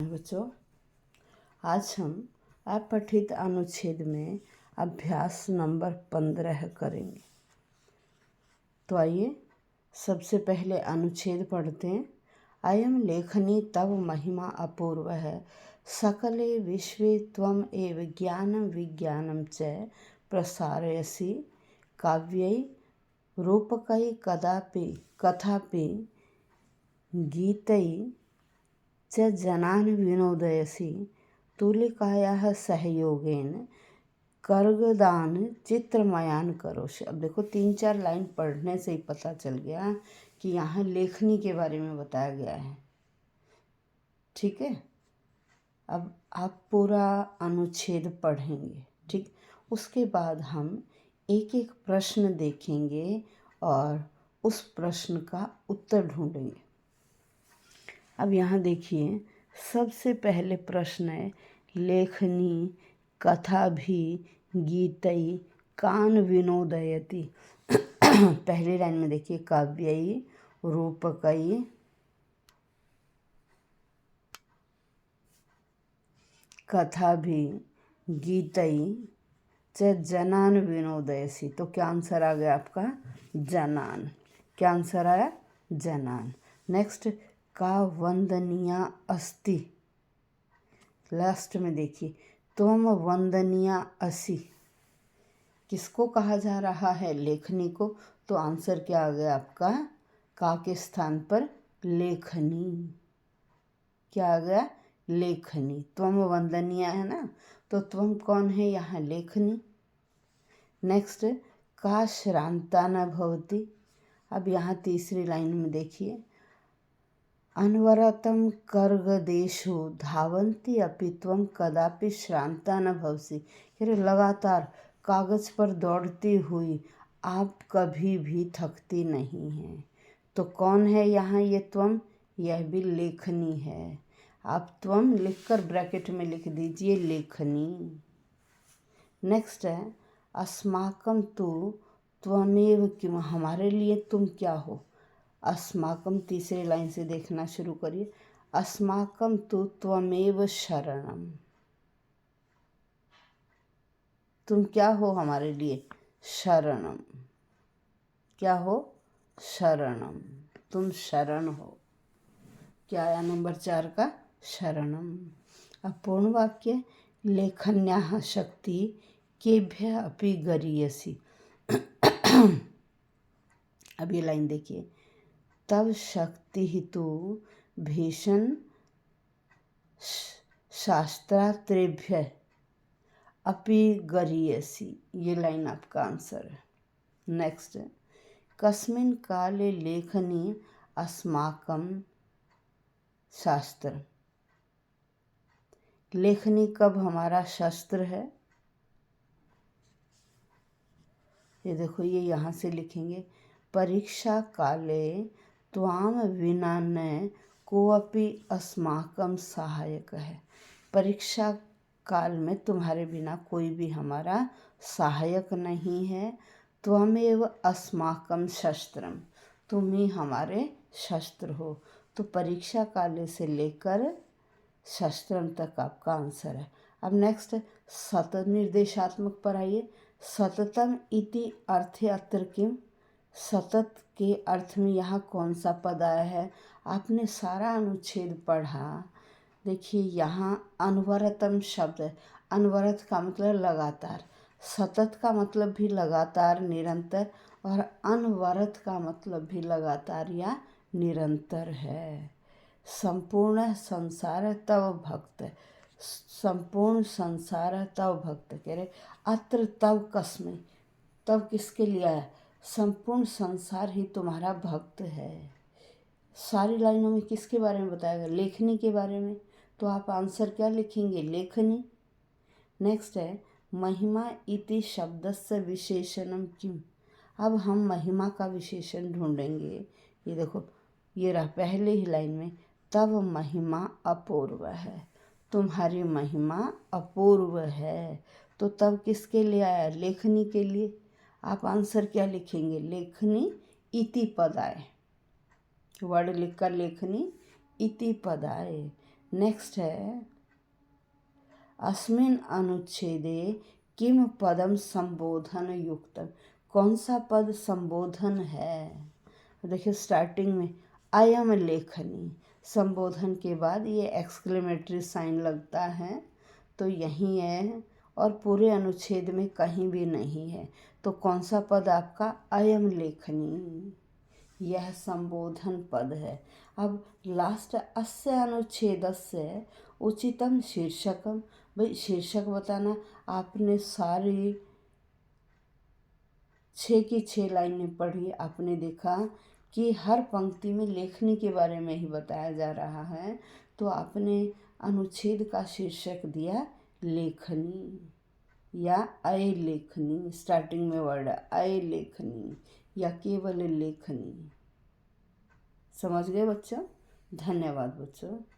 बच्चों, आज हम अपठित अनुच्छेद में अभ्यास नंबर 15 करेंगे। तो आइए सबसे पहले अनुच्छेद पढ़ते हैं। अयम लेखनी तव महिमा अपूर्व है, सकले विश्वे त्वम एव ज्ञानम विज्ञानम च प्रसारयसि, काव्यै रूपकै कथापि गीतै च जनान् विनोदयसि, तुलिकायाः सहयोगेन कर्गदान चित्रमयान करोषि। अब देखो 3-4 लाइन पढ़ने से ही पता चल गया कि यहाँ लेखनी के बारे में बताया गया है। ठीक है, अब आप पूरा अनुच्छेद पढ़ेंगे। ठीक, उसके बाद हम एक एक प्रश्न देखेंगे और उस प्रश्न का उत्तर ढूंढेंगे। अब यहाँ देखिए, सबसे पहले प्रश्न है, लेखनी कथा भी गीतई कान विनोदयति। पहली लाइन में देखिए, काव्यई रूपकई कथा भी गीतई च जनान विनोदयसी। तो क्या आंसर आ गया आपका? जनान। क्या आंसर आया? जनान। नेक्स्ट, का वंदनीया अस्ति। लास्ट में देखिए, तुम वंदनीया असि। किसको कहा जा रहा है? लेखनी को। तो आंसर क्या आ गया आपका? का के स्थान पर लेखनी। क्या आ गया? लेखनी। त्वम वंदनीय है ना, तो त्वम कौन है यहाँ? लेखनी। नेक्स्ट, का श्रांता न भवति। अब यहाँ तीसरी लाइन में देखिए, अनवरतं कर्गदेषु धावन्ति अपि त्वं कदापि श्रांता न भवसि। लगातार कागज पर दौड़ती हुई आप कभी भी थकती नहीं हैं। तो कौन है यहाँ ये त्वं? यह भी लेखनी है। आप त्वं लिखकर ब्रैकेट में लिख दीजिए, लेखनी। नेक्स्ट है, अस्माकं तु त्वमेव किम। हमारे लिए तुम क्या हो? अस्माकं तीसरी लाइन से देखना शुरू करिए, अस्माकं तु त्वमेव शरणम। तुम क्या हो हमारे लिए? शरणम। क्या हो? शरणम। तुम शरण हो। क्या आया नंबर 4 का? शरणम। अब पूर्ण वाक्य, लेखन्याः शक्ति केभ्य अपि गरीयसी। अब ये लाइन देखिए, तब शक्ति हितु भीषण शास्त्रात्रेभ्य अपि गरीयसी। ये लाइन आपका आंसर है। नेक्स्ट, कस्मिन् काले लेखनी अस्माकं शास्त्र। लेखनी कब हमारा शस्त्र है? ये देखो, ये यहाँ से लिखेंगे, परीक्षा काले त्वाम विना न कोऽपि अस्माकं सहायक है। परीक्षा काल में तुम्हारे बिना कोई भी हमारा सहायक नहीं है। त्वमेव अस्माकं शस्त्रम। तुम ही हमारे शस्त्र हो। तो परीक्षा काल से लेकर शस्त्रम तक आपका आंसर है। अब नेक्स्ट, सतत निर्देशात्मक पर आइए। सततम इति अर्थे अत्र किम। सतत के अर्थ में यहाँ कौन सा पद आया है? आपने सारा अनुच्छेद पढ़ा। देखिए, यहाँ अनवरतम शब्द है। अनवरत का मतलब लगातार, सतत का मतलब भी लगातार, निरंतर, और अनवरत का मतलब भी लगातार या निरंतर है। संपूर्ण संसार तव भक्त। संपूर्ण संसार तव भक्त कह रहे, अत्र तव कस्मै। तव किसके लिए आया? संपूर्ण संसार ही तुम्हारा भक्त है। सारी लाइनों में किसके बारे में बताया गया? लेखनी के बारे में। तो आप आंसर क्या लिखेंगे? लेखनी। नेक्स्ट है, महिमा इति शब्दस्य विशेषणम किम। अब हम महिमा का विशेषण ढूंढेंगे। ये देखो, ये रहा पहले ही लाइन में, तब महिमा अपूर्व है। तुम्हारी महिमा अपूर्व है। तो तब किसके लिए आया? लेखनी के लिए। आप आंसर क्या लिखेंगे? लेखनी इति पद आए। वर्ड लिखकर लेखनी इति पद आए। नेक्स्ट है अस्मिन् अनुच्छेदे किम पदम संबोधन युक्तम। कौन सा पद संबोधन है? देखिए स्टार्टिंग में अयम लेखनी, संबोधन के बाद ये एक्सक्लेमेटरी साइन लगता है तो यहीं है और पूरे अनुच्छेद में कहीं भी नहीं है। तो कौन सा पद आपका? अयम लेखनी, यह संबोधन पद है। अब लास्ट अस्य अनुच्छेदस्य उचितम शीर्षकम। भाई शीर्षक बताना। आपने सारी 6 की 6 लाइनें पढ़ी, आपने देखा कि हर पंक्ति में लेखनी के बारे में ही बताया जा रहा है, तो आपने अनुच्छेद का शीर्षक दिया लेखनी या अय लेखनी। स्टार्टिंग में वर्ड अय लेखनी या केवल लेखनी। समझ गए बच्चों? धन्यवाद बच्चों।